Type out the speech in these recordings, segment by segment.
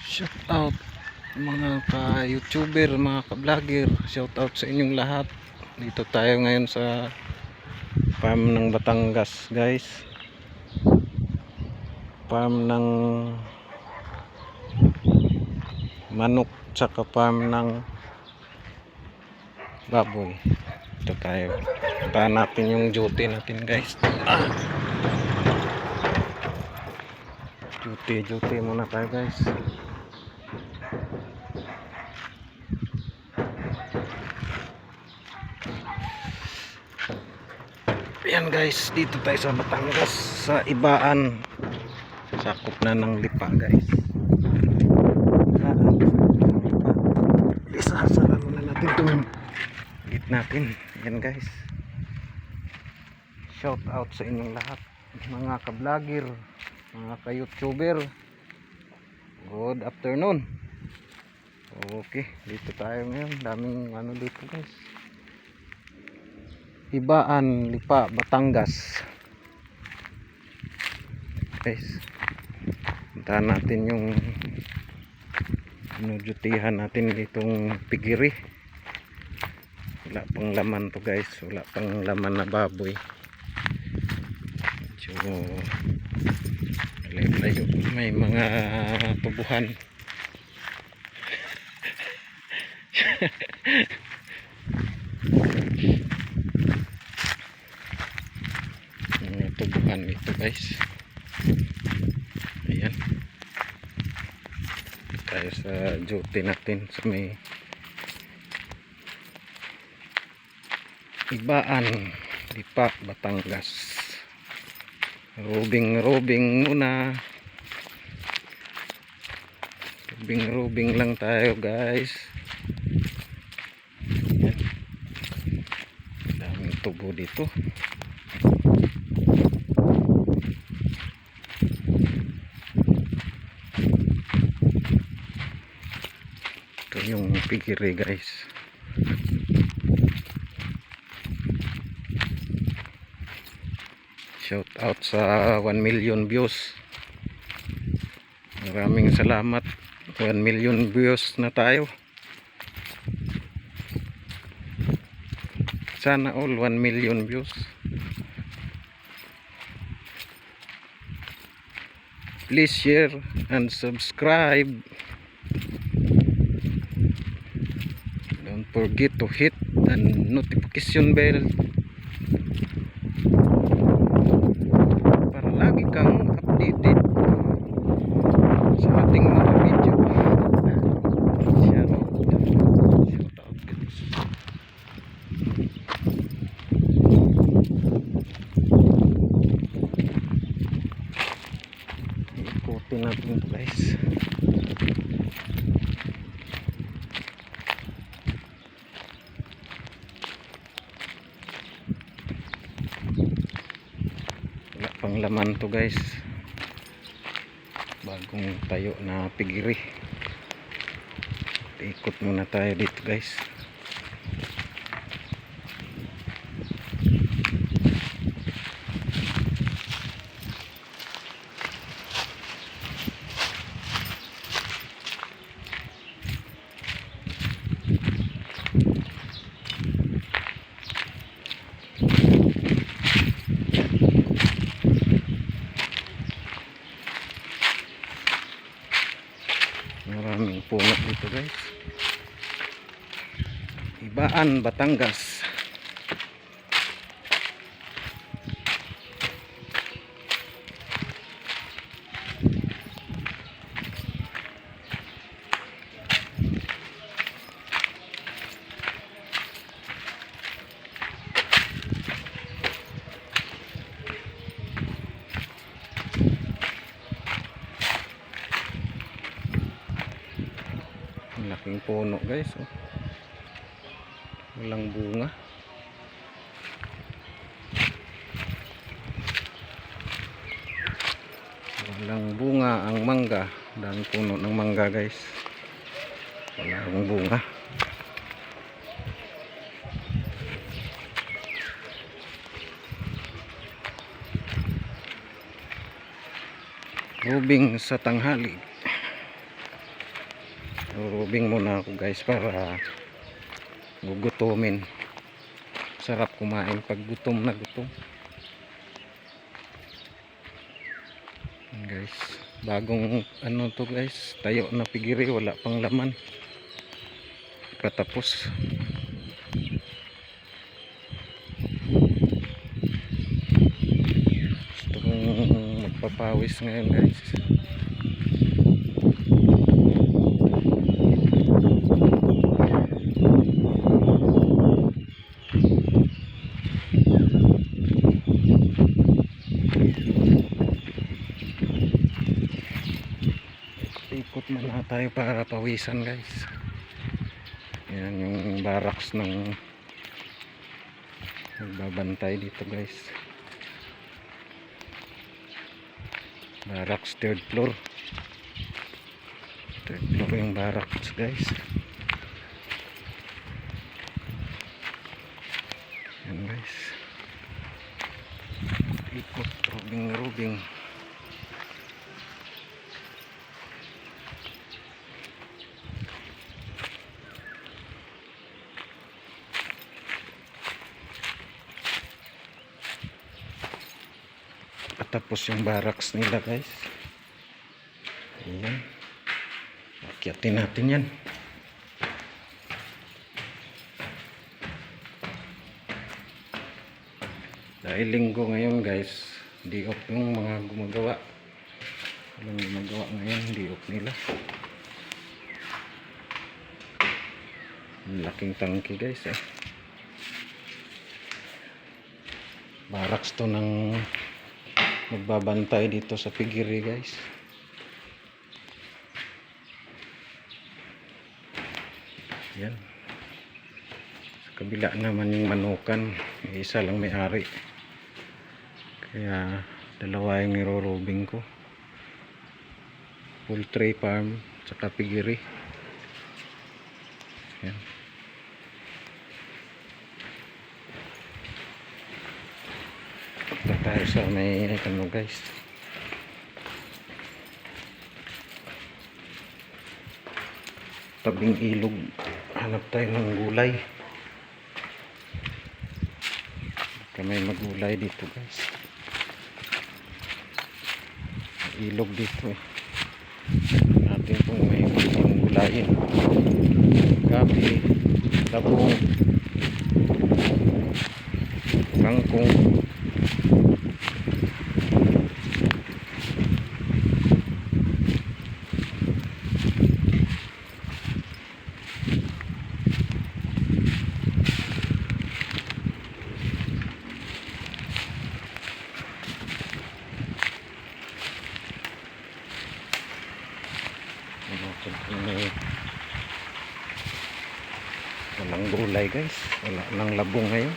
Shout out mga ka-YouTuber, mga ka-vlogger. Shout out sa inyong lahat. Dito tayo ngayon sa farm ng Batangas, guys. Farm ng manok tsaka farm ng baboy. Dito tayo. Puntahan natin yung duty natin, guys. Duty muna tayo, guys. Ayan, guys, dito tayo sa Batangas, sa Ibaan. Sakop na ng Lipa, guys. Isasara muna natin itong git natin. Ayan, guys. Shout out sa inyong lahat, mga ka-vlogger, mga ka-YouTuber. Good afternoon. Okay, dito tayo ngayon. Daming ano dito, guys. Ibaan, Lipa, Batangas. Guys, puntahan natin yung inudutihan natin itong pigiri. Wala pang laman to, guys. Wala pang laman na baboy. So layo, may mga tubuhan. Mga tubuhan ito, guys. Ayan, tayo sa duty natin sa may Ibaan, Lipa, Batangas. Robing muna. Robing lang tayo, guys. Ayan. Daming tubo dito. Ito yung pigiri, guys. Shout out sa 1 million views. Maraming salamat. 1 million views na tayo. Sana all 1 million views. Please share and subscribe. Don't forget to hit the notification bell para lagi kang updated sa ating mga video. Shout out, guys. Ikutin natin ito, guys. Wala pang laman to, guys. Bagong tayo na pigiri. Ikot muna tayo dito, guys. Maraming puno dito, guys. Ibaan, Batangas. Laking puno, guys. Oh. Walang bunga. Walang bunga ang mangga. Dami puno ng mangga, guys. Walang bunga. Robing sa tanghali. Rurubing muna ako guys para gugutomin. Sarap kumain pag gutom na gutom. Yan guys, bagong ano to guys, tayo na pigiri, wala pang laman. Katapos. Gusto kong magpapawis ngayon guys. Ikot muna tayo para pawisan guys. Yan yung barracks ng nagbabantay dito guys. Barracks third floor. Third floor yung barracks guys. Yan guys. Ikot rubing. Tapos yung barracks nila guys. Ayan. Akyatin natin yan. Dahil linggo ngayon guys, di off yung mga gumagawa. Walang gumagawa ngayon, di off nila. Laking tangki guys eh. Barracks to ng magbabantay dito sa pigiri guys. Yan. Sa kabila naman yung manukan, isa lang may-ari. Kaya dalawa yung nirorobing ko. Poultry farm tsaka pigiri. Yan. Punta tayo sa may ano guys. Tabing ilog. Hanap tayo ng gulay. Baka may magulay dito guys. May ilog dito eh. Natin kung may gulayin. Gabi, labong, kangkong. Walang gulay guys, wala nang labong ngayon.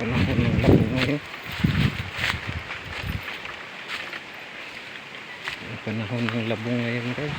Wala nang labong ngayon. Panahon ng labong ngayon guys.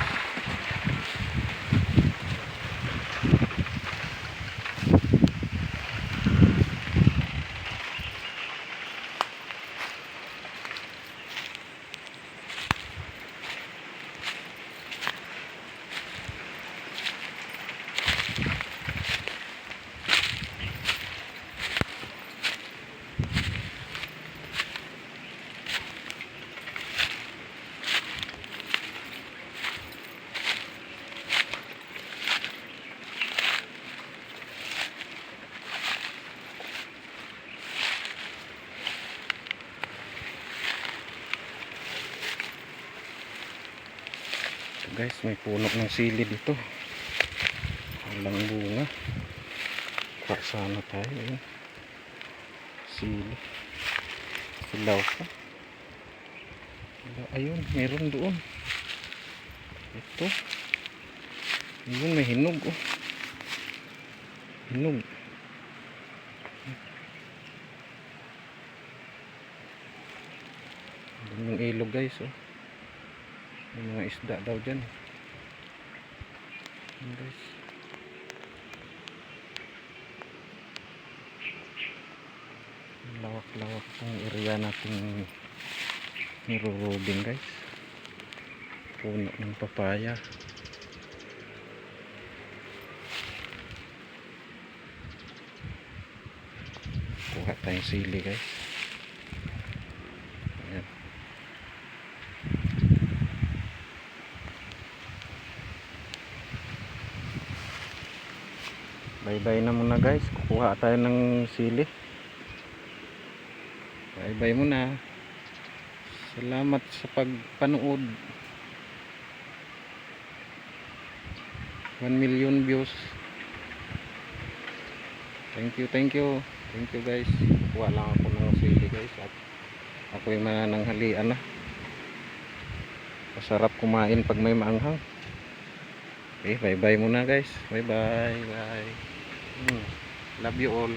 Guys, may puno ng sili dito. Walang bunga. Kuha sana tayo eh. Sili. Silaw pa. Ayun, meron doon. Ito. Ayun, may hinog oh. Hinog. Doon yung ilog guys oh. May mga isda daw dyan. Ayan guys. Lawak-lawak ang area natin nirurubing guys. Puno ng papaya. tayong sili guys. Ayan. Bye bye na muna guys, kukuha tayo ng sili. Bye bye muna. Salamat sa pagpanood. 1 million views. Thank you guys. Kuha lang ako ng sili guys at ako'y manananghalian na. Masarap kumain pag may maanghang. Okay, bye bye muna guys. Bye bye. Love you all.